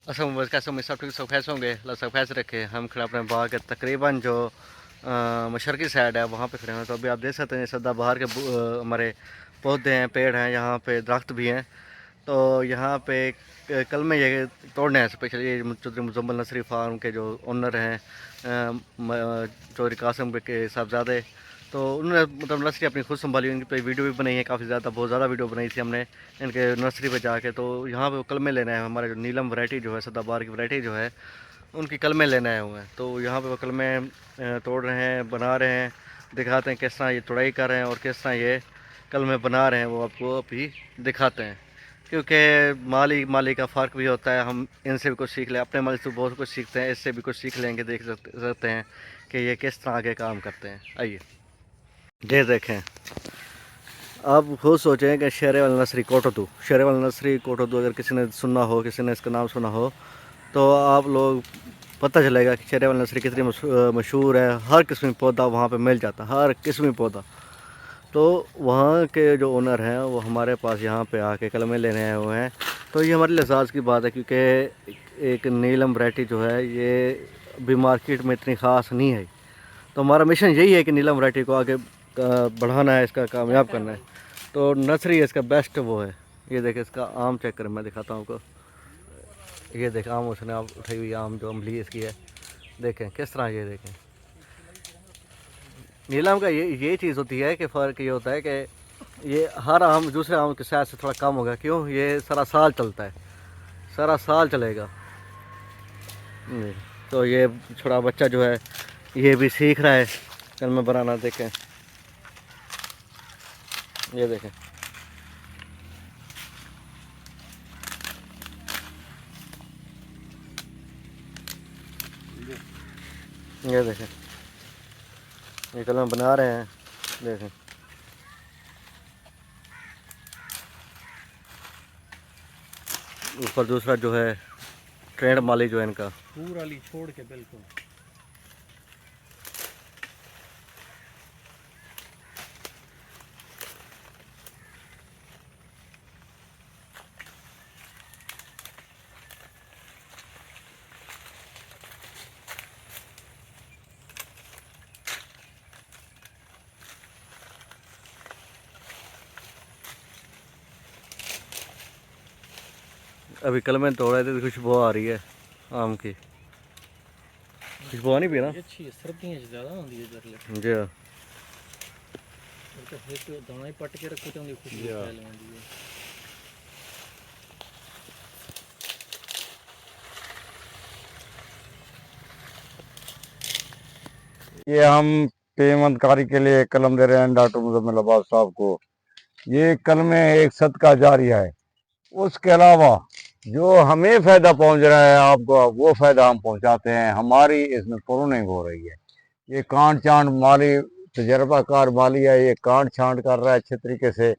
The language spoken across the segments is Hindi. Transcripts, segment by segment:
असम कैसे होंगे सब ठीक सब कैसे होंगे अल्लाह सब कैसे रखे। हम खड़े अपने बाग के तकरीबन जो मशरकी साइड है वहाँ पे खड़े हैं। तो अभी आप देख सकते हैं सदाबहार के हमारे पौधे हैं, पेड़ हैं, यहाँ पे दरख्त भी हैं। तो यहाँ पे कल में ये तोड़ने हैं स्पेशली ये चौधरी मुजम्मिल नसरी फार्म के जो ओनर हैं चौधरी कासिम के साहबजादे। तो उन्होंने मतलब नर्सरी अपनी खुद संभाली, उनकी पे वीडियो भी बनाई है काफ़ी ज़्यादा, बहुत ज़्यादा वीडियो बनाई थी हमने इनके नर्सरी पे जाके। तो यहाँ पे कलमे लेने आए हैं, हमारे जो नीलम वैरायटी जो है सदाबहार की वैरायटी जो है उनकी कलमे लेने आए हुए हैं। तो यहाँ पे वो कलमे तोड़ रहे हैं, बना रहे हैं, दिखाते हैं किस तरह ये तुड़ाई कर रहे हैं और किस तरह ये कलमे बना रहे हैं, वो आपको अभी दिखाते हैं। क्योंकि माली माली का फ़र्क भी होता है, हम इनसे भी कुछ सीख लें, अपने माली से बहुत कुछ सीखते हैं, इससे भी कुछ सीख लेंगे, देख सकते हैं कि ये किस तरह आगे काम करते हैं। आइए ये देखें। आप खुद सोचें कि शेर वाला नसरी कोटोदू, शेर वाला नसरी कोटोदू अगर किसी ने सुना हो, किसी ने इसका नाम सुना हो, तो आप लोग पता चलेगा कि शेर वाला नसरी कितनी मशहूर है। हर किस्म का पौधा वहाँ पे मिल जाता है, हर किस्म का पौधा। तो वहाँ के जो ओनर हैं वो हमारे पास यहाँ पे आके कलमे लेने आए हुए हैं। तो ये हमारे लिहाज की बात है, क्योंकि एक नीलम वैरायटी जो है ये अभी मार्केट में इतनी ख़ास नहीं है। तो हमारा मिशन यही है कि नीलम वैरायटी को आगे बढ़ाना है, इसका कामयाब करना है। तो नर्सरी इसका बेस्ट वो है। ये देखें इसका आम चेक करें, मैं दिखाता हूँ आपको। ये देखें आम, उसने आप उठाई हुई आम जो अम्बली इसकी है, देखें किस तरह। ये देखें नीलम का ये चीज़ होती है कि फ़र्क ये होता है कि ये हर आम दूसरे आम के साथ से थोड़ा कम होगा। क्यों? ये सारा साल चलता है, सारा साल चलेगा। जी। तो ये छोटा बच्चा जो है ये भी सीख रहा है कलमे बनाना। देखें, ये देखें, ये देखें, ये कलम बना रहे हैं। देखें ऊपर दूसरा जो है ट्रेंड माली जो है इनका पूरा ली छोड़ के बिल्कुल। अभी कलमे तोड़ रहे थे तो खुशबू आ रही है आम की। खुशबू आनी भी है ना अच्छी है, सर्दियां ज़्यादा होती है जरले जी हाँ। तो फिर दाना ही पट के रखो तो उनकी खुशबू जी हाँ। फैल जाती है। ये हम पेमंदकारी के लिए कलम दे रहे हैं डॉक्टर मुजम्मिल अब्बास साहब को। ये कलम एक सदका जारिया है। उसके अलावा जो हमें फ़ायदा पहुंच रहा है आपको, वो फ़ायदा हम पहुंचाते हैं। हमारी इसमें प्रूनिंग हो रही है। ये कांट छांट माली तजर्बाकार माली है, ये कांट छांट कर रहा है अच्छे तरीके से।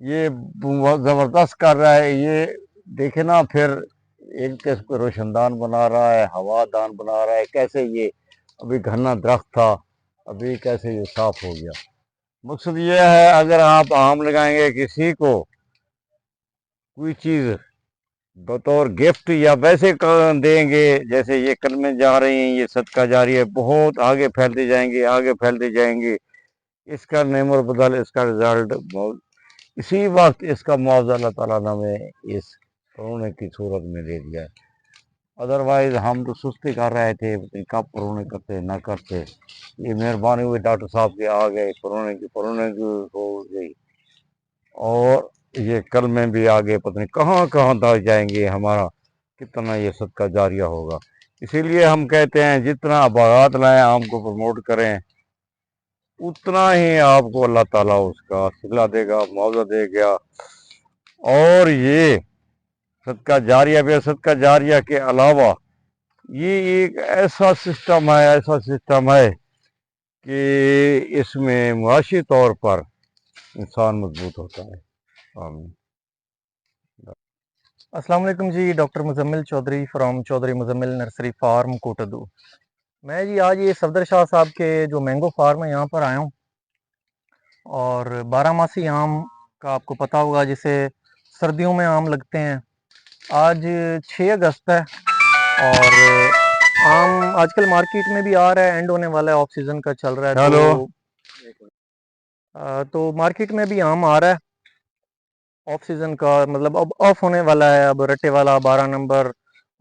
ये बहुत ज़बरदस्त कर रहा है। ये देखे ना, फिर एक किस्म को रोशनदान बना रहा है, हवादान बना रहा है। कैसे ये अभी घना दरख्त था, अभी कैसे ये साफ हो गया। मकसद ये है, अगर आप आम लगाएंगे किसी को कोई चीज़ बतौर गिफ्ट या वैसे देंगे, जैसे ये कलमें जा रही हैं, ये सदका जारी है, बहुत आगे फैलते जाएंगे, आगे फैलते जाएंगे। इसका नेमर बदल, इसका रिजल्ट बहुत इसी वक्त इसका मुआवजा अल्लाह ताला ने हमें इस कोरोना की सूरत में दे दिया है। अदरवाइज हम तो सुस्ती कर रहे थे, कब कोरोना करते ना करते। ये मेहरबानी हुई डॉक्टर साहब के आ गए, कोरोना की हो गई। और ये कल में भी आगे पता नहीं कहाँ कहाँ तक जाएंगे, हमारा कितना ये सदका जारिया होगा। इसीलिए हम कहते हैं जितना बागात लाएँ, आम को प्रमोट करें, उतना ही आपको अल्लाह ताला उसका सिला देगा, मुआवजा देगा। और ये सदका जारिया भी, सदका जारिया के अलावा ये एक ऐसा सिस्टम है कि इसमें मुआशी तौर पर इंसान मजबूत होता है। आमीन। अस्सलाम वालेकुम जी, doctor Muzammil Chaudhary from Chaudhary Muzammil nursery farm Kotaddu. मैं जी आज ये सफदर शाह साहब के जो मैंगो फार्म है यहाँ पर आया हूँ। और बारहमासी आम का आपको पता होगा, जिसे सर्दियों में आम लगते हैं आज 6 अगस्त है और आम आजकल मार्केट में भी आ रहा है, एंड होने वाला है, ऑफ सीजन का चल रहा है। हेलो। तो मार्केट में भी आम आ रहा है ऑफ सीजन का, मतलब अब ऑफ होने वाला है। अब रट्टे वाला 12 नंबर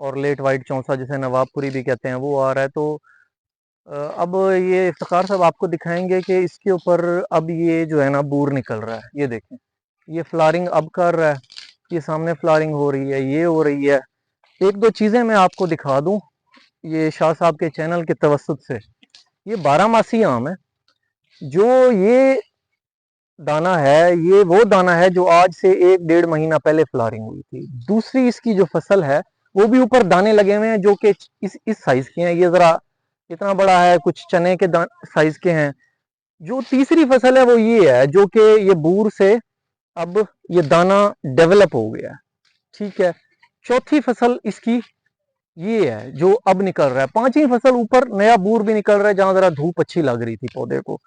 और लेट वाइट चौंसा जिसे नवाबपुरी भी कहते हैं वो आ रहा है। तो अब ये इफ्तिखार साहब आपको दिखाएंगे कि इसके ऊपर अब ये जो है ना बूर निकल रहा है। ये देखें, ये फ्लारिंग अब कर रहा है, ये सामने फ्लारिंग हो रही है, ये हो रही है। एक दो चीज़ें मैं आपको दिखा दूं ये शाह साहब के चैनल के तवस्सुत से। ये 12 मासी आम है। जो ये दाना है, ये वो दाना है जो आज से 1-1.5 महीना पहले फ्लारिंग हुई थी। दूसरी इसकी जो फसल है वो भी ऊपर दाने लगे हुए हैं जो कि इस साइज के हैं। ये जरा इतना बड़ा है, कुछ चने के साइज के हैं। जो तीसरी फसल है वो ये है जो कि ये बूर से अब ये दाना डेवलप हो गया है, ठीक है। चौथी फसल इसकी ये है जो अब निकल रहा है। पांचवी फसल ऊपर नया बूर भी निकल रहा है जहां जरा धूप अच्छी लग रही थी पौधे को।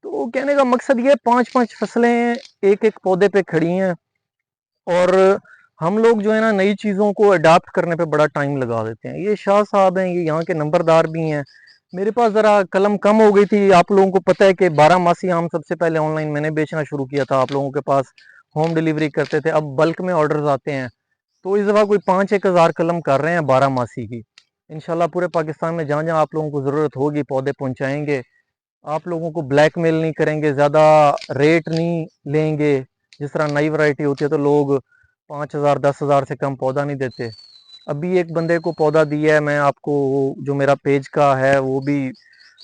तो कहने का मकसद ये 5-5 फसलें एक एक पौधे पे खड़ी हैं। और हम लोग जो है ना नई चीज़ों को अडाप्ट करने पे बड़ा टाइम लगा देते हैं। ये शाह साहब हैं, ये यहाँ के नंबरदार भी हैं। मेरे पास ज़रा कलम कम हो गई थी। आप लोगों को पता है कि 12 मासी आम सबसे पहले ऑनलाइन मैंने बेचना शुरू किया था, आप लोगों के पास होम डिलीवरी करते थे। अब बल्क में ऑर्डर्स आते हैं। तो इस दफ़ा कोई 5-1 हज़ार कलम कर रहे हैं 12 मासी की। इंशाल्लाह पूरे पाकिस्तान में जहाँ जहाँ आप लोगों को ज़रूरत होगी पौधे पहुँचाएंगे। आप लोगों को ब्लैकमेल नहीं करेंगे, ज़्यादा रेट नहीं लेंगे। जिस तरह नई वैरायटी होती है तो लोग 5,000 10,000 से कम पौधा नहीं देते। अभी एक बंदे को पौधा दिया है मैं आपको, जो मेरा पेज का है वो भी,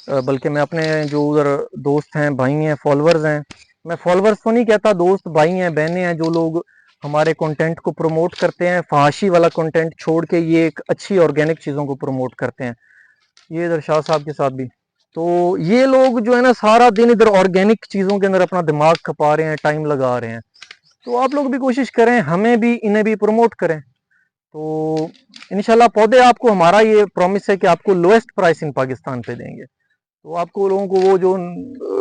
बल्कि मैं अपने जो उधर दोस्त हैं, भाई हैं, फॉलोअर्स हैं, मैं फॉलोअर्स तो नहीं कहता, दोस्त भाई हैं, बहनें हैं, जो लोग हमारे कंटेंट को प्रमोट करते हैं, फहाशी वाला कंटेंट छोड़ के ये एक अच्छी ऑर्गेनिक चीज़ों को प्रमोट करते हैं। ये इधर शाह साहब के साथ भी। तो ये लोग जो है ना सारा दिन इधर ऑर्गेनिक चीज़ों के अंदर अपना दिमाग खपा रहे हैं, टाइम लगा रहे हैं। तो आप लोग भी कोशिश करें, हमें भी इन्हें भी प्रमोट करें। तो इंशाल्लाह पौधे आपको, हमारा ये प्रॉमिस है कि आपको लोएस्ट प्राइस इन पाकिस्तान पे देंगे। तो आपको लोगों को वो जो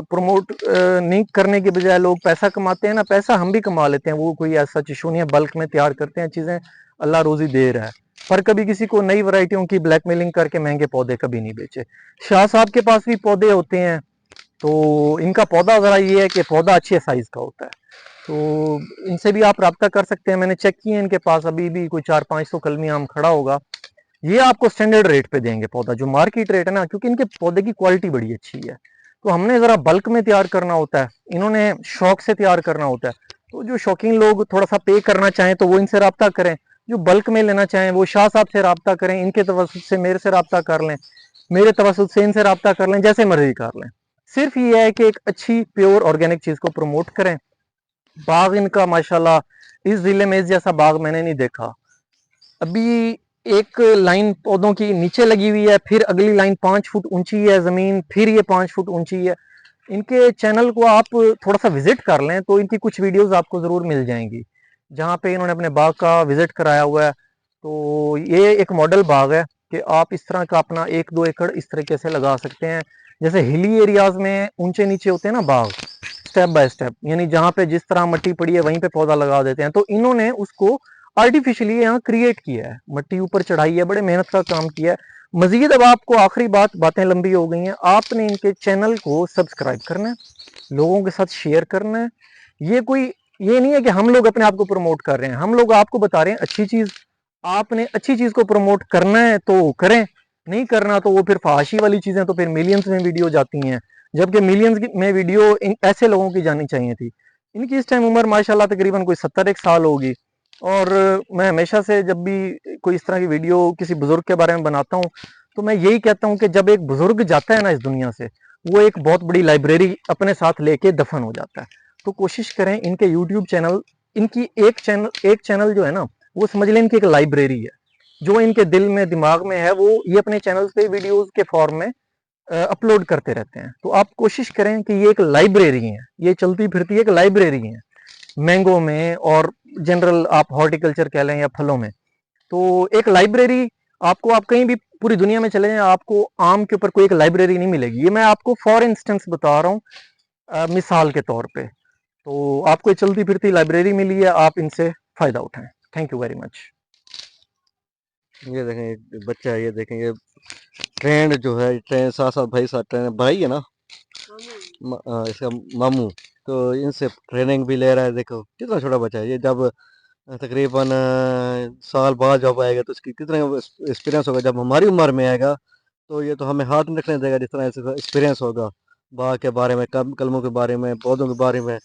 प्रमोट नहीं करने के बजाय लोग पैसा कमाते हैं ना, पैसा हम भी कमा लेते हैं, वो कोई ऐसा इशू नहीं है। बल्क में तैयार करते हैं चीज़ें, अल्लाह रोजी दे रहा है। पर कभी किसी को नई वैरायटियों की ब्लैकमेलिंग करके महंगे पौधे कभी नहीं बेचे। शाह साहब के पास भी पौधे होते हैं। तो इनका पौधा ज़रा ये है कि पौधा अच्छे साइज़ का होता है। तो इनसे भी आप रब्ता कर सकते हैं। मैंने चेक किया, इनके पास अभी भी कोई 400-500 कलमी आम खड़ा होगा। ये आपको स्टैंडर्ड रेट पे देंगे पौधा, जो मार्केट रेट है ना, क्योंकि इनके पौधे की क्वालिटी बड़ी अच्छी है। तो हमने ज़रा बल्क में तैयार करना होता है, इन्होंने शौक से तैयार करना होता है। तो जो शौकीन लोग थोड़ा सा पे करना चाहें तो वो इनसे रब्ता करें, जो बल्क में लेना चाहें वो शाह साहब से रब्ता करें, इनके तवस्सुत से मेरे से रब्ता कर लें, मेरे तवस्सुत से इनसे रब्ता कर लें, जैसे मर्जी कर लें। सिर्फ ये है कि एक अच्छी प्योर ऑर्गेनिक चीज़ को प्रमोट करें। बाग इनका माशाल्लाह इस जिले में इस जैसा बाग मैंने नहीं देखा। अभी एक लाइन पौधों की नीचे लगी हुई है, फिर अगली लाइन 5 फुट ऊंची है ज़मीन, फिर ये 5 फुट ऊंची है। इनके चैनल को आप थोड़ा सा विजिट कर लें तो इनकी कुछ वीडियोस आपको ज़रूर मिल जाएंगी जहाँ पे इन्होंने अपने बाग का विजिट कराया हुआ है। तो ये एक मॉडल बाग है कि आप इस तरह का अपना 1-2 एकड़ इस तरीके से लगा सकते हैं। जैसे हिली एरियाज में ऊंचे नीचे होते हैं ना बाग, स्टेप बाय स्टेप, यानी जहाँ पे जिस तरह मिट्टी पड़ी है वहीं पे पौधा लगा देते हैं। तो इन्होंने उसको आर्टिफिशियली यहाँ क्रिएट किया है, मिट्टी ऊपर चढ़ाई है, बड़े मेहनत का काम किया है। मजीद अब आपको आखिरी बातें लंबी हो गई हैं, आपने इनके चैनल को सब्सक्राइब करना है, लोगों के साथ शेयर करना है। ये नहीं है कि हम लोग अपने आप को प्रमोट कर रहे हैं, हम लोग आपको बता रहे हैं अच्छी चीज। आपने अच्छी चीज को प्रमोट करना है तो करें, नहीं करना तो वो फिर फहाशी वाली चीजें तो फिर मिलियंस में वीडियो जाती हैं, जबकि मिलियंस में वीडियो इन ऐसे लोगों की जानी चाहिए थी। इनकी इस टाइम उम्र माशाल्लाह तकरीबन कोई 70 साल होगी। और मैं हमेशा से जब भी कोई इस तरह की वीडियो किसी बुजुर्ग के बारे में बनाता हूँ तो मैं यही कहता हूँ कि जब एक बुजुर्ग जाता है ना इस दुनिया से, वो एक बहुत बड़ी लाइब्रेरी अपने साथ लेके दफन हो जाता है। तो कोशिश करें इनके यूट्यूब चैनल, इनकी एक चैनल जो है ना वो समझ लें इनकी एक लाइब्रेरी है। जो इनके दिल में दिमाग में है वो ये अपने चैनल पे वीडियोस के फॉर्म में अपलोड करते रहते हैं। तो आप कोशिश करें कि ये एक लाइब्रेरी है, ये चलती फिरती एक लाइब्रेरी है मैंगो में, और जनरल आप हॉर्टिकल्चर कह लें या फलों में। तो एक लाइब्रेरी आपको, आप कहीं भी पूरी दुनिया में चले जाएं आपको आम के ऊपर कोई एक लाइब्रेरी नहीं मिलेगी। ये मैं आपको फॉर इंस्टेंस बता रहा हूँ, मिसाल के तौर पे। तो आपको चलती फिरती लाइब्रेरी मिली है, आप इनसे फ़ायदा उठाएं। Thank you very much. ये देखें ये बच्चा है, ये देखें ये ट्रेंड जो है, ट्रेन साथ साथ भाई साथ ट्रेन भाई है ना, इसका मामू। तो इनसे ट्रेनिंग भी ले रहा है। देखो कितना छोटा बच्चा है ये, जब तकरीबन साल बाद जब आएगा तो उसकी कितना एक्सपीरियंस होगा। जब हमारी उम्र में आएगा तो ये तो हमें हाथ नहीं रखने देगा, जिस तरह इसका एक्सपीरियंस होगा बाग के बारे में, कलमों के बारे में, पौधों के बारे में।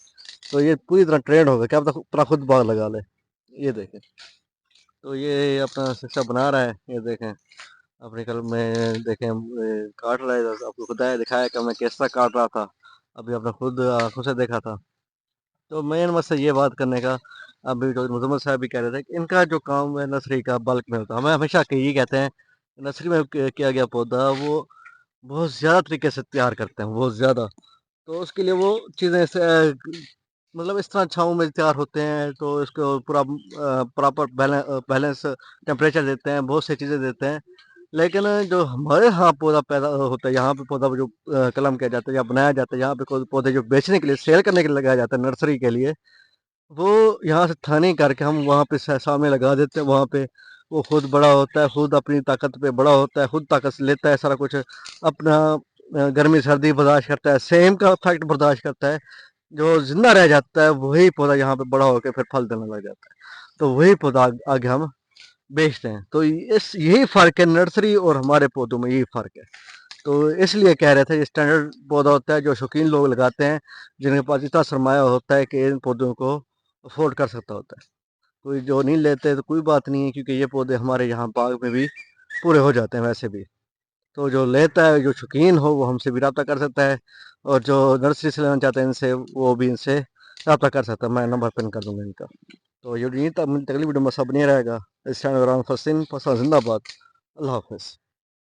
तो ये पूरी तरह ट्रेंड होगा, क्या पता अपना खुद बाग लगा ले। ये देखें, तो ये अपना शिक्षा बना रहा है। ये देखें अपनी कलम में देखें काट रहा है। आपको खुदा दिखाया कि मैं कैसा काट रहा था, अभी अपने खुद आंखों से देखा था। तो मेन मकसद ये बात करने का, अभी जो मुजम्मल साहब भी कह रहे थे कि इनका जो काम है नर्सरी का बल्क में होता है। हमें हमेशा यही कहते हैं नर्सरी में किया गया पौधा वो बहुत ज़्यादा तरीके से तैयार करते हैं, बहुत ज़्यादा। तो उसके लिए वो चीज़ें मतलब इस तरह छाँव में तैयार होते हैं, तो इसको पूरा प्रॉपर बैलेंस टेम्परेचर देते हैं, बहुत सी चीज़ें देते हैं। लेकिन जो हमारे यहाँ पौधा पैदा होता है, यहाँ पे पौधा जो कलम किया जाता है या बनाया जाता है, यहाँ पे कोई पौधे जो बेचने के लिए, सेल करने के लिए लगाया जाता है नर्सरी के लिए, वो यहाँ से थानी करके हम वहाँ पे सामने लगा देते हैं। वहाँ पे वो खुद बड़ा होता है, खुद अपनी ताकत पे बड़ा होता है, खुद ताकत से लेता है सारा कुछ अपना। गर्मी सर्दी बर्दाश्त करता है, सेम का फैक्ट बर्दाश्त करता है। जो जिंदा रह जाता है वही पौधा यहाँ पे बड़ा होकर फिर फल देने लग जाता है। तो वही पौधा आगे हम बेचते हैं। तो इस यही फ़र्क है नर्सरी और हमारे पौधों में, यही फ़र्क है। तो इसलिए कह रहे थे ये स्टैंडर्ड पौधा होता है जो शौकीन लोग लगाते हैं, जिनके पास इतना सरमाया होता है कि इन पौधों को अफोर्ड कर सकता होता है। कोई जो नहीं लेते तो कोई बात नहीं है, क्योंकि ये पौधे हमारे यहाँ बाग में भी पूरे हो जाते हैं वैसे भी। तो जो लेता है, जो शौकीन हो, वो हमसे भी रब्ता कर सकता है, और जो नर्सरी से लेना चाहते हैं इनसे, वो भी इनसे रब्ता कर सकता है। मैं नंबर पिन कर दूंगा इनका। तो ये तकलीफ वीडियो में सब नहीं रहेगा। इस चैनल फसिन फसा जिंदाबाद। अल्लाह हाफिज़।